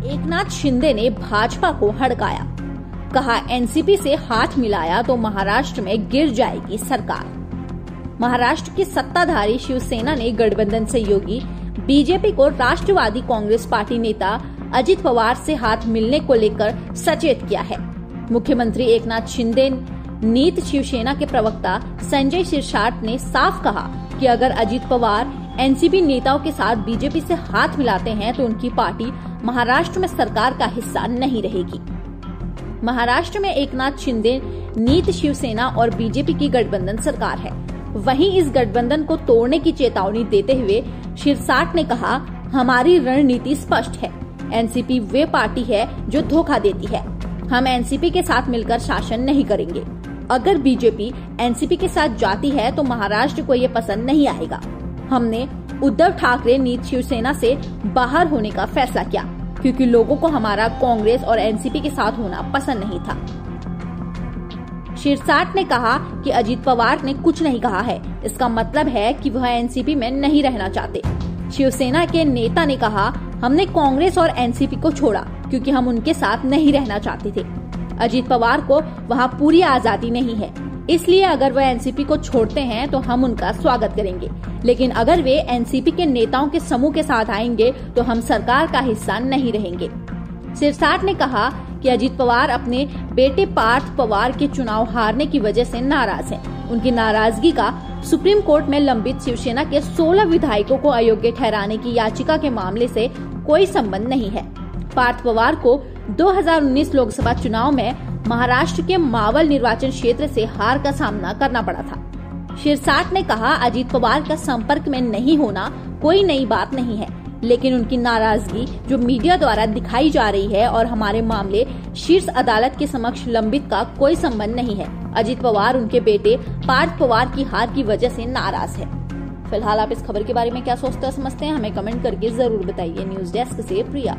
एकनाथ शिंदे ने भाजपा को हड़काया, कहा एनसीपी से हाथ मिलाया तो महाराष्ट्र में गिर जाएगी सरकार। महाराष्ट्र की सत्ताधारी शिवसेना ने गठबंधन सहयोगी बीजेपी को राष्ट्रवादी कांग्रेस पार्टी नेता अजित पवार से हाथ मिलने को लेकर सचेत किया है। मुख्यमंत्री एकनाथ शिंदे नीत शिवसेना के प्रवक्ता संजय शिरसाट ने साफ कहा कि अगर अजित पवार एनसीपी नेताओं के साथ बीजेपी से हाथ मिलाते हैं तो उनकी पार्टी महाराष्ट्र में सरकार का हिस्सा नहीं रहेगी। महाराष्ट्र में एकनाथ शिंदे नीत शिवसेना और बीजेपी की गठबंधन सरकार है। वहीं इस गठबंधन को तोड़ने की चेतावनी देते हुए शिरसाट ने कहा, हमारी रणनीति स्पष्ट है। एनसीपी वे पार्टी है जो धोखा देती है। हम एनसीपी के साथ मिलकर शासन नहीं करेंगे। अगर बीजेपी एनसीपी के साथ जाती है तो महाराष्ट्र को ये पसंद नहीं आएगा। हमने उद्धव ठाकरे नीत शिवसेना से बाहर होने का फैसला किया क्योंकि लोगों को हमारा कांग्रेस और एनसीपी के साथ होना पसंद नहीं था। शिरसाट ने कहा कि अजित पवार ने कुछ नहीं कहा है, इसका मतलब है कि वह एनसीपी में नहीं रहना चाहते। शिवसेना के नेता ने कहा, हमने कांग्रेस और एनसीपी को छोड़ा क्योंकि हम उनके साथ नहीं रहना चाहते थे। अजित पवार को वहां पूरी आजादी नहीं है, इसलिए अगर वह एनसीपी को छोड़ते हैं तो हम उनका स्वागत करेंगे, लेकिन अगर वे एनसीपी के नेताओं के समूह के साथ आएंगे तो हम सरकार का हिस्सा नहीं रहेंगे। शिरसाट ने कहा कि अजित पवार अपने बेटे पार्थ पवार के चुनाव हारने की वजह से नाराज हैं। उनकी नाराजगी का सुप्रीम कोर्ट में लंबित शिवसेना के 16 विधायकों को अयोग्य ठहराने की याचिका के मामले से कोई संबंध नहीं है। पार्थ पवार को 2019 लोकसभा चुनाव में महाराष्ट्र के मावल निर्वाचन क्षेत्र से हार का सामना करना पड़ा था। शिरसाट ने कहा, अजित पवार का संपर्क में नहीं होना कोई नई बात नहीं है, लेकिन उनकी नाराजगी जो मीडिया द्वारा दिखाई जा रही है और हमारे मामले शीर्ष अदालत के समक्ष लंबित का कोई संबंध नहीं है। अजित पवार उनके बेटे पार्थ पवार की हार की वजह से नाराज है। फिलहाल आप इस खबर के बारे में क्या सोचते समझते हैं, हमें कमेंट करके जरूर बताइए। न्यूज डेस्क से प्रिया।